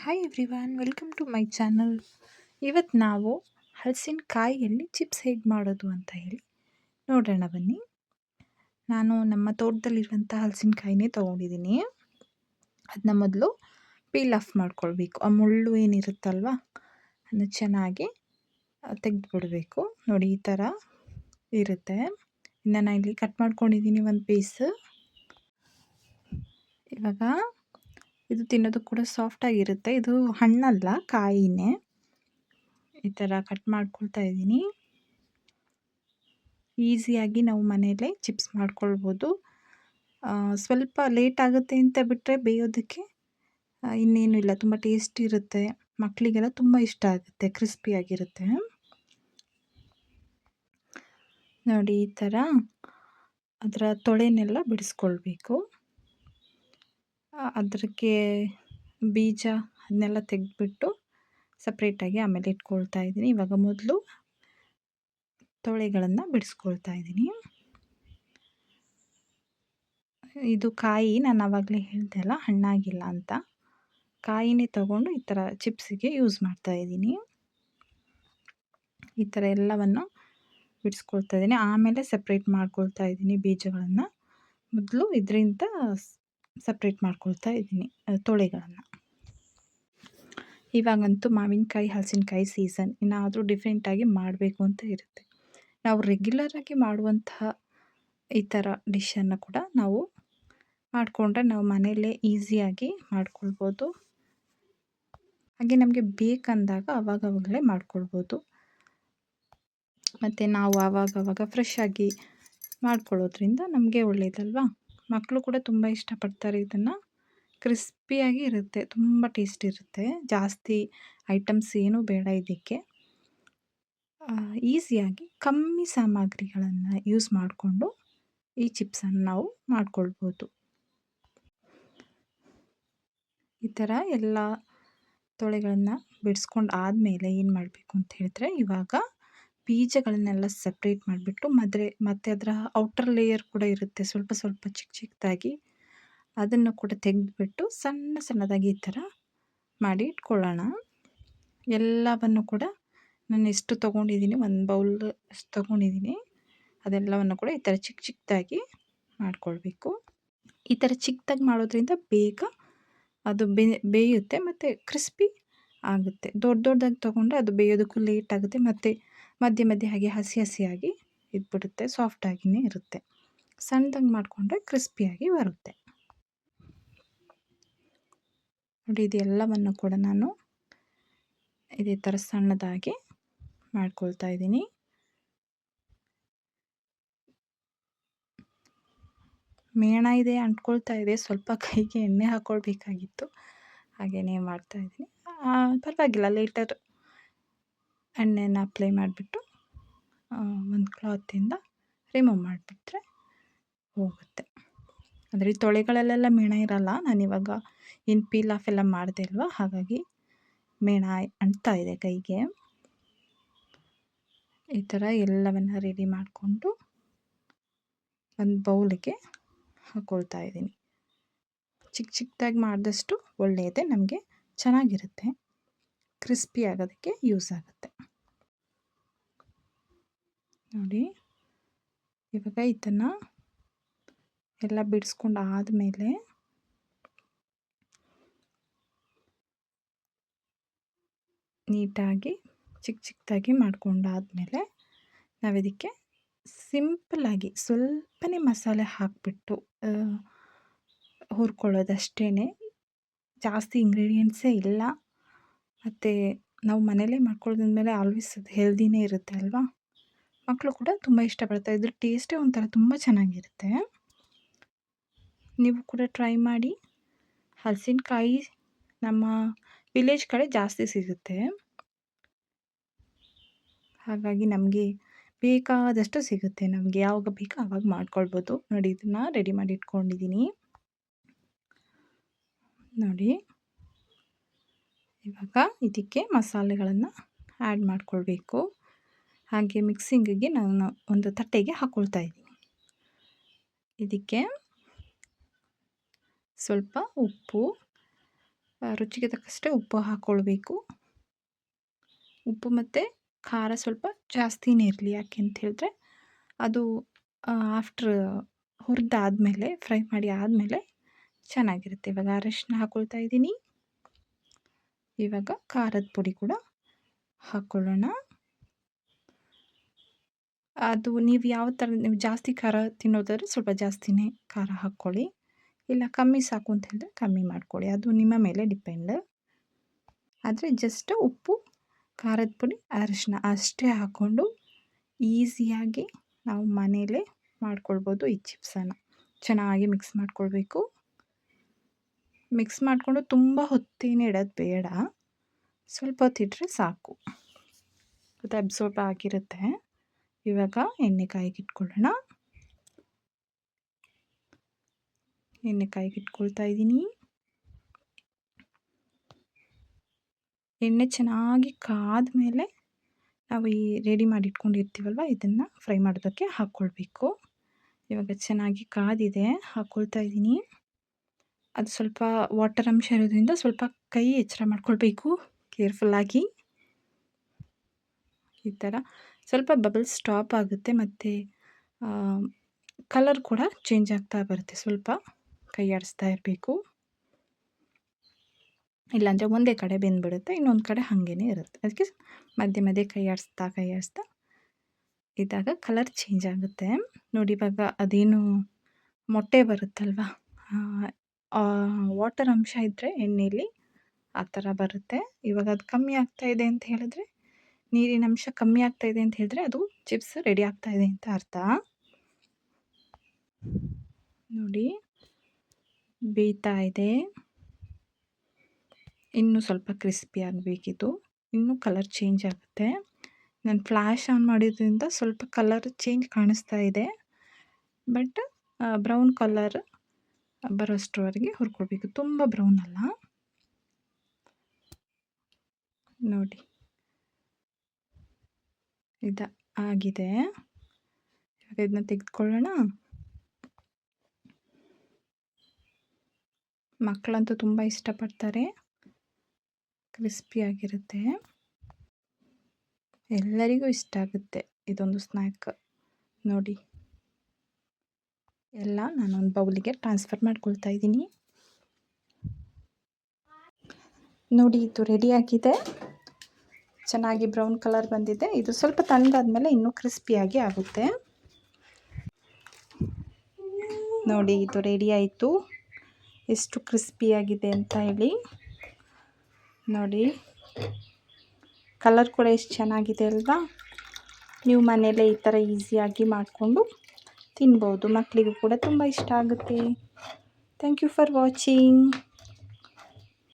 Hi everyone, welcome to my channel. ಇವತ್ತು ನಾವು ಹಲಸಿನಕಾಯಿಯಲ್ಲಿ chips ಹೇಗೆ ಮಾಡೋದು ಅಂತ ಹೇಳಿ ನೋಡೋಣ ಬನ್ನಿ. ನಾನು ನಮ್ಮ ತೋಟದಲ್ಲಿರುವಂಥ ಹಲಸಿನಕಾಯಿನೇ ತೊಗೊಂಡಿದ್ದೀನಿ. ಅದನ್ನ ಮೊದಲು ಪೀಲ್ ಆಫ್ ಮಾಡ್ಕೊಳ್ಬೇಕು. ಆ ಮುಳ್ಳು ಏನಿರುತ್ತಲ್ವ ಅದನ್ನ ಚೆನ್ನಾಗಿ ತೆಗೆದುಬಿಡಬೇಕು. ನೋಡಿ, ಈ ಥರ ಇರುತ್ತೆ. ಇನ್ನು ನಾನು ಇಲ್ಲಿ ಕಟ್ ಮಾಡ್ಕೊಂಡಿದ್ದೀನಿ ಒಂದು ಪೀಸ್. ಇವಾಗ ಇದು ತಿನ್ನೋದಕ್ಕೆ ಕೂಡ ಸಾಫ್ಟಾಗಿರುತ್ತೆ. ಇದು ಹಣ್ಣಲ್ಲ, ಕಾಯಿನೇ. ಈ ಥರ ಕಟ್ ಮಾಡ್ಕೊಳ್ತಾ ಇದ್ದೀನಿ. ಈಸಿಯಾಗಿ ನಾವು ಮನೆಯಲ್ಲೇ ಚಿಪ್ಸ್ ಮಾಡ್ಕೊಳ್ಬೋದು. ಸ್ವಲ್ಪ ಲೇಟ್ ಆಗುತ್ತೆ ಅಂತ ಬಿಟ್ಟರೆ ಬೇಯೋದಕ್ಕೆ ಇನ್ನೇನು ಇಲ್ಲ, ತುಂಬ ಟೇಸ್ಟಿ ಇರುತ್ತೆ. ಮಕ್ಕಳಿಗೆಲ್ಲ ತುಂಬ ಇಷ್ಟ ಆಗುತ್ತೆ, ಕ್ರಿಸ್ಪಿಯಾಗಿರುತ್ತೆ. ನೋಡಿ, ಈ ಥರ ಅದರ ತೊಳೆನೆಲ್ಲ ಬಿಡಿಸ್ಕೊಳ್ಬೇಕು. ಅದಕ್ಕೆ ಬೀಜ ಅದನ್ನೆಲ್ಲ ತೆಗೆದ್ಬಿಟ್ಟು ಸಪ್ರೇಟಾಗಿ ಆಮೇಲೆ ಇಟ್ಕೊಳ್ತಾ ಇದ್ದೀನಿ. ಇವಾಗ ಮೊದಲು ತೊಳೆಗಳನ್ನು ಬಿಡಿಸ್ಕೊಳ್ತಾ ಇದ್ದೀನಿ. ಇದು ಕಾಯಿ, ನಾನು ಆವಾಗಲೇ ಹೇಳಿದೆ ಅಲ್ಲ, ಹಣ್ಣಾಗಿಲ್ಲ ಅಂತ. ಕಾಯಿನೇ ತಗೊಂಡು ಈ ಥರ ಚಿಪ್ಸಿಗೆ ಯೂಸ್ ಮಾಡ್ತಾ ಇದ್ದೀನಿ. ಈ ಥರ ಎಲ್ಲವನ್ನು ಬಿಡಿಸ್ಕೊಳ್ತಾ ಇದ್ದೀನಿ. ಆಮೇಲೆ ಸಪ್ರೇಟ್ ಮಾಡ್ಕೊಳ್ತಾ ಇದ್ದೀನಿ ಬೀಜಗಳನ್ನು. ಮೊದಲು ಇದರಿಂದ ಸಪ್ರೇಟ್ ಮಾಡ್ಕೊಳ್ತಾ ಇದ್ದೀನಿ ತೊಳೆಗಳನ್ನು. ಇವಾಗಂತೂ ಮಾವಿನಕಾಯಿ ಹಲಸಿನಕಾಯಿ ಸೀಸನ್. ಇನ್ನಾದರೂ ಡಿಫ್ರೆಂಟಾಗಿ ಮಾಡಬೇಕು ಅಂತ ಇರುತ್ತೆ. ನಾವು ರೆಗ್ಯುಲರಾಗಿ ಮಾಡುವಂತಹ ಈ ಥರ ಡಿಶನ್ನು ಕೂಡ ನಾವು ಮಾಡಿಕೊಂಡ್ರೆ ನಾವು ಮನೆಯಲ್ಲೇ ಈಸಿಯಾಗಿ ಮಾಡ್ಕೊಳ್ಬೋದು. ಹಾಗೆ ನಮಗೆ ಬೇಕಂದಾಗ ಆವಾಗಲೇ ಮಾಡ್ಕೊಳ್ಬೋದು. ಮತ್ತು ನಾವು ಆವಾಗವಾಗ ಫ್ರೆಶ್ ಆಗಿ ಮಾಡ್ಕೊಳ್ಳೋದ್ರಿಂದ ನಮಗೆ ಒಳ್ಳೆಯದಲ್ವಾ. ಮಕ್ಕಳು ಕೂಡ ತುಂಬ ಇಷ್ಟಪಡ್ತಾರೆ ಇದನ್ನು. ಕ್ರಿಸ್ಪಿಯಾಗಿ ಇರುತ್ತೆ, ತುಂಬ ಟೇಸ್ಟ್ ಇರುತ್ತೆ. ಜಾಸ್ತಿ ಐಟಮ್ಸ್ ಏನೂ ಬೇಡ ಇದಕ್ಕೆ. ಈಸಿಯಾಗಿ ಕಮ್ಮಿ ಸಾಮಗ್ರಿಗಳನ್ನು ಯೂಸ್ ಮಾಡಿಕೊಂಡು ಈ ಚಿಪ್ಸನ್ನು ನಾವು ಮಾಡ್ಕೊಳ್ಬೋದು. ಈ ಥರ ಎಲ್ಲ ತೊಳೆಗಳನ್ನು ಬಿಡಿಸ್ಕೊಂಡು ಆದಮೇಲೆ ಏನು ಮಾಡಬೇಕು ಅಂತ ಹೇಳಿದ್ರೆ, ಇವಾಗ ಬೀಜಗಳನ್ನೆಲ್ಲ ಸಪ್ರೇಟ್ ಮಾಡಿಬಿಟ್ಟು ಮತ್ತು ಅದರ ಔಟರ್ ಲೇಯರ್ ಕೂಡ ಇರುತ್ತೆ, ಸ್ವಲ್ಪ ಸ್ವಲ್ಪ ಚಿಕ್ಕ ಚಿಕ್ಕದಾಗಿ. ಅದನ್ನು ಕೂಡ ತೆಗೆದುಬಿಟ್ಟು ಸಣ್ಣದಾಗಿ ಈ ಥರ ಮಾಡಿ ಇಟ್ಕೊಳ್ಳೋಣ. ಎಲ್ಲವನ್ನು ಕೂಡ ನಾನು ಎಷ್ಟು ತೊಗೊಂಡಿದ್ದೀನಿ, ಒಂದು ಬೌಲ್ ಅಷ್ಟು ತೊಗೊಂಡಿದ್ದೀನಿ. ಅದೆಲ್ಲವನ್ನು ಕೂಡ ಈ ಥರ ಚಿಕ್ಕ ಚಿಕ್ಕದಾಗಿ ಮಾಡ್ಕೊಳ್ಬೇಕು. ಈ ಥರ ಚಿಕ್ಕದಾಗಿ ಮಾಡೋದ್ರಿಂದ ಬೇಗ ಅದು ಬೇಯುತ್ತೆ ಮತ್ತು ಕ್ರಿಸ್ಪಿ ಆಗುತ್ತೆ. ದೊಡ್ಡದಾಗಿ ತೊಗೊಂಡ್ರೆ ಅದು ಬೇಯೋದಕ್ಕೂ ಲೇಟ್ ಆಗುತ್ತೆ ಮತ್ತು ಮಧ್ಯೆ ಹಾಗೆ ಹಸಿಯಾಗಿ ಇದ್ಬಿಡುತ್ತೆ, ಸಾಫ್ಟಾಗಿಯೇ ಇರುತ್ತೆ. ಸಣ್ಣದಾಗಿ ಮಾಡಿಕೊಂಡ್ರೆ ಕ್ರಿಸ್ಪಿಯಾಗಿ ಬರುತ್ತೆ. ನೋಡಿ, ಇದೆಲ್ಲವನ್ನು ಕೂಡ ನಾನು ಇದೇ ಥರ ಸಣ್ಣದಾಗಿ ಮಾಡ್ಕೊಳ್ತಾ ಇದ್ದೀನಿ. ಮೇಣ ಇದೆ, ಅಂಟ್ಕೊಳ್ತಾ ಇದೆ. ಸ್ವಲ್ಪ ಕೈಗೆ ಎಣ್ಣೆ ಹಾಕ್ಕೊಳ್ಬೇಕಾಗಿತ್ತು, ಹಾಗೆಯೇ ಮಾಡ್ತಾಯಿದ್ದೀನಿ. ಪರವಾಗಿಲ್ಲ, ಲೇಟರ್ ಎಣ್ಣೆನ ಅಪ್ಲೈ ಮಾಡಿಬಿಟ್ಟು ಒಂದು ಕ್ಲಾತಿಂದ ರಿಮೂವ್ ಮಾಡಿಬಿಟ್ರೆ ಹೋಗುತ್ತೆ. ಅಂದರೆ ಈ ತೊಳೆಗಳಲ್ಲೆಲ್ಲ ಮೇಣ ಇರಲ್ಲ. ನಾನಿವಾಗ ಏನು ಪೀಲ್ ಆಫ್ ಎಲ್ಲ ಮಾಡಿದೆ ಅಲ್ವಾ, ಹಾಗಾಗಿ ಮೇಣ ಅಂಟ್ತಾ ಇದೆ ಕೈಗೆ. ಈ ಥರ ಎಲ್ಲವನ್ನು ರೆಡಿ ಮಾಡಿಕೊಂಡು ಒಂದು ಬೌಲಿಗೆ ಹಾಕ್ಕೊಳ್ತಾ ಇದ್ದೀನಿ. ಚಿಕ್ಕದಾಗಿ ಮಾಡಿದಷ್ಟು ಒಳ್ಳೆಯದೇ, ನಮಗೆ ಚೆನ್ನಾಗಿರುತ್ತೆ, ಕ್ರಿಸ್ಪಿ ಆಗೋದಕ್ಕೆ ಯೂಸ್ ಆಗುತ್ತೆ. ನೋಡಿ, ಇವಾಗ ಇದನ್ನು ಎಲ್ಲ ಬಿಡಿಸ್ಕೊಂಡು ಆದಮೇಲೆ ನೀಟಾಗಿ ಚಿಕ್ಕದಾಗಿ ಮಾಡ್ಕೊಂಡಾದಮೇಲೆ ನಾವಿದಕ್ಕೆ ಸಿಂಪಲ್ಲಾಗಿ ಸ್ವಲ್ಪನೇ ಮಸಾಲೆ ಹಾಕಿಬಿಟ್ಟು ಹುರ್ಕೊಳ್ಳೋದಷ್ಟೇ. ಜಾಸ್ತಿ ಇಂಗ್ರೀಡಿಯೆಂಟ್ಸೇ ಇಲ್ಲ. ಮತ್ತು ನಾವು ಮನೇಲೇ ಮಾಡ್ಕೊಳ್ಳೋದ್ಮೇಲೆ ಆಲ್ವೇಸ್ ಅದು ಹೆಲ್ದಿನೇ ಇರುತ್ತೆ ಅಲ್ವಾ. ಮಕ್ಕಳು ಕೂಡ ತುಂಬ ಇಷ್ಟಪಡ್ತಾರೆ. ಇದ್ರ ಟೇಸ್ಟೇ ಒಂಥರ ತುಂಬ ಚೆನ್ನಾಗಿರುತ್ತೆ. ನೀವು ಕೂಡ ಟ್ರೈ ಮಾಡಿ. ಹಲಸಿನಕಾಯಿ ನಮ್ಮ ವಿಲೇಜ್ ಕಡೆ ಜಾಸ್ತಿ ಸಿಗುತ್ತೆ, ಹಾಗಾಗಿ ನಮಗೆ ಬೇಕಾದಷ್ಟು ಸಿಗುತ್ತೆ. ನಮಗೆ ಯಾವಾಗ ಬೇಕೋ ಆವಾಗ ಮಾಡ್ಕೊಳ್ಬೋದು. ನೋಡಿ, ಇದನ್ನು ರೆಡಿ ಮಾಡಿ ಇಟ್ಕೊಂಡಿದ್ದೀನಿ. ನೋಡಿ, ಇವಾಗ ಇದಕ್ಕೆ ಮಸಾಲೆಗಳನ್ನು ಆ್ಯಡ್ ಮಾಡ್ಕೊಳ್ಬೇಕು. ಹಾಗೆ ಮಿಕ್ಸಿಂಗಿಗೆ ನಾನು ಒಂದು ತಟ್ಟೆಗೆ ಹಾಕ್ಕೊಳ್ತಾ ಇದ್ದೀನಿ. ಇದಕ್ಕೆ ಸ್ವಲ್ಪ ಉಪ್ಪು, ರುಚಿಗೆ ತಕ್ಕಷ್ಟೇ ಉಪ್ಪು ಹಾಕ್ಕೊಳ್ಬೇಕು. ಉಪ್ಪು ಮತ್ತು ಖಾರ ಸ್ವಲ್ಪ ಜಾಸ್ತಿನೇ ಇರಲಿ. ಯಾಕೆ ಅಂತ ಹೇಳಿದ್ರೆ ಅದು ಆಫ್ಟ್ರ್ ಹುರಿದಾದ್ಮೇಲೆ, ಫ್ರೈ ಮಾಡಿ ಆದಮೇಲೆ ಚೆನ್ನಾಗಿರುತ್ತೆ. ಇವಾಗ ಅರಶಿನ ಹಾಕ್ಕೊಳ್ತಾ ಇದ್ದೀನಿ. ಇವಾಗ ಖಾರದ ಪುಡಿ ಕೂಡ ಹಾಕ್ಕೊಳ್ಳೋಣ. ಅದು ನೀವು ಯಾವ ಥರ, ನೀವು ಜಾಸ್ತಿ ಖಾರ ತಿನ್ನೋದಾದ್ರೆ ಸ್ವಲ್ಪ ಜಾಸ್ತಿನೇ ಖಾರ ಹಾಕ್ಕೊಳ್ಳಿ, ಇಲ್ಲ ಕಮ್ಮಿ ಸಾಕು ಅಂತ ಹೇಳಿದ್ರೆ ಕಮ್ಮಿ ಮಾಡ್ಕೊಳ್ಳಿ, ಅದು ನಿಮ್ಮ ಮೇಲೆ ಡಿಪೆಂಡ್. ಆದರೆ ಜಸ್ಟ್ ಉಪ್ಪು, ಖಾರದ ಪುಡಿ, ಅರಶಿನ ಅಷ್ಟೇ ಹಾಕ್ಕೊಂಡು ಈಸಿಯಾಗಿ ನಾವು ಮನೆಯಲ್ಲೇ ಮಾಡ್ಕೊಳ್ಬೋದು ಈ ಚಿಪ್ಸನ್ನು. ಚೆನ್ನಾಗಿ ಮಿಕ್ಸ್ ಮಾಡ್ಕೊಳ್ಬೇಕು. ಮಿಕ್ಸ್ ಮಾಡಿಕೊಂಡು ತುಂಬ ಹೊತ್ತೇನು ಇಡೋದು ಬೇಡ, ಸ್ವಲ್ಪ ಹೊತ್ತಿಟ್ರೆ ಸಾಕು, ಅದು ಅಬ್ಸರ್ಬ್ ಆಗಿರುತ್ತೆ. ಇವಾಗ ಎಣ್ಣೆ ಕಾಯಿಗೆ ಇಟ್ಕೊಳ್ಳೋಣ. ಎಣ್ಣೆ ಕಾಯಿಗೆ ಇಟ್ಕೊಳ್ತಾ ಇದ್ದೀನಿ. ಎಣ್ಣೆ ಚೆನ್ನಾಗಿ ಕಾದ ಮೇಲೆ ನಾವು ಈ ರೆಡಿ ಮಾಡಿ ಇಟ್ಕೊಂಡಿರ್ತೀವಲ್ವ, ಇದನ್ನು ಫ್ರೈ ಮಾಡೋದಕ್ಕೆ ಹಾಕ್ಕೊಳ್ಬೇಕು. ಇವಾಗ ಚೆನ್ನಾಗಿ ಕಾದಿದೆ, ಹಾಕ್ಕೊಳ್ತಾ ಇದ್ದೀನಿ. ಅದು ಸ್ವಲ್ಪ ವಾಟರ್ ಅಂಶ ಇರೋದ್ರಿಂದ ಸ್ವಲ್ಪ ಕೈ ಎಚ್ಚರ ಮಾಡ್ಕೊಳ್ಬೇಕು ಕೇರ್ಫುಲ್ಲಾಗಿ. ಈ ಥರ ಸ್ವಲ್ಪ ಬಬಲ್ಸ್ ಸ್ಟಾಪ್ ಆಗುತ್ತೆ ಮತ್ತು ಕಲರ್ ಕೂಡ ಚೇಂಜ್ ಆಗ್ತಾ ಬರುತ್ತೆ. ಸ್ವಲ್ಪ ಕೈ ಆಡಿಸ್ತಾ ಇರಬೇಕು, ಇಲ್ಲಾಂದರೆ ಒಂದೇ ಕಡೆ ಬೆಂದ್ಬಿಡುತ್ತೆ, ಇನ್ನೊಂದು ಕಡೆ ಹಾಗೇ ಇರುತ್ತೆ. ಅದಕ್ಕೆ ಮಧ್ಯೆ ಮಧ್ಯೆ ಕೈ ಆಡಿಸ್ತಾ ಇದ್ದಾಗ ಕಲರ್ ಚೇಂಜ್ ಆಗುತ್ತೆ. ನೋಡಿ ಇವಾಗ ಅದೇನು ಮೊಟ್ಟೆ ಬರುತ್ತಲ್ವ, ವಾಟರ್ ಅಂಶ ಇದ್ದರೆ ಎಣ್ಣೆಯಲ್ಲಿ ಆ ಥರ ಬರುತ್ತೆ. ಇವಾಗ ಅದು ಕಮ್ಮಿ ಆಗ್ತಾಯಿದೆ ಅಂತ ಹೇಳಿದ್ರೆ, ನೀರಿನ ಅಂಶ ಕಮ್ಮಿ ಆಗ್ತಾಯಿದೆ ಅಂತ ಹೇಳಿದ್ರೆ ಅದು ಚಿಪ್ಸ್ ರೆಡಿ ಆಗ್ತಾಯಿದೆ ಅಂತ ಅರ್ಥ. ನೋಡಿ ಬೇಯ್ತಾ ಇದೆ. ಇನ್ನೂ ಸ್ವಲ್ಪ ಕ್ರಿಸ್ಪಿ ಆಗಬೇಕಿದು, ಇನ್ನೂ ಕಲರ್ ಚೇಂಜ್ ಆಗುತ್ತೆ. ನಾನು ಫ್ಲ್ಯಾಶ್ ಆನ್ ಮಾಡಿದ್ರಿಂದ ಸ್ವಲ್ಪ ಕಲರ್ ಚೇಂಜ್ ಕಾಣಿಸ್ತಾ ಇದೆ, ಬಟ್ ಬ್ರೌನ್ ಕಲರ್ ಬರೋಷ್ಟರವರೆಗೆ ಹುರ್ಕೊಳ್ಬೇಕು, ತುಂಬ ಬ್ರೌನ್ ಅಲ್ಲ. ನೋಡಿ ಇದು ಆಗಿದೆ. ಇವಾಗ ಇದನ್ನ ತೆಗೆದುಕೊಳ್ಳೋಣ. ಮಕ್ಕಳಂತೂ ತುಂಬ ಇಷ್ಟಪಡ್ತಾರೆ, ಕ್ರಿಸ್ಪಿಯಾಗಿರುತ್ತೆ, ಎಲ್ಲರಿಗೂ ಇಷ್ಟ ಆಗುತ್ತೆ ಇದೊಂದು ಸ್ನ್ಯಾಕ್. ನೋಡಿ ಎಲ್ಲ ನಾನೊಂದು ಬೌಲಿಗೆ ಟ್ರಾನ್ಸ್ಫರ್ ಮಾಡ್ಕೊಳ್ತಾ ಇದ್ದೀನಿ. ನೋಡಿ ಇದು ರೆಡಿಯಾಗಿದೆ, ಚೆನ್ನಾಗಿ ಬ್ರೌನ್ ಕಲರ್ ಬಂದಿದೆ. ಇದು ಸ್ವಲ್ಪ ತಣ್ಣಗಾದ್ಮೇಲೆ ಇನ್ನೂ ಕ್ರಿಸ್ಪಿಯಾಗಿ ಆಗುತ್ತೆ. ನೋಡಿ ಇದು ರೆಡಿ ಆಯಿತು, ಎಷ್ಟು ಕ್ರಿಸ್ಪಿಯಾಗಿದೆ ಅಂತ ಹೇಳಿ. ನೋಡಿ ಕಲರ್ ಕೂಡ ಎಷ್ಟು ಚೆನ್ನಾಗಿದೆ ಅಲ್ವಾ. ನೀವು ಮನೆಯಲ್ಲೇ ಈ ಥರ ಈಸಿಯಾಗಿ ಮಾಡಿಕೊಂಡು ತಿನ್ಬೋದು, ಮಕ್ಕಳಿಗೂ ಕೂಡ ತುಂಬ ಇಷ್ಟ ಆಗುತ್ತೆ. Thank you for watching.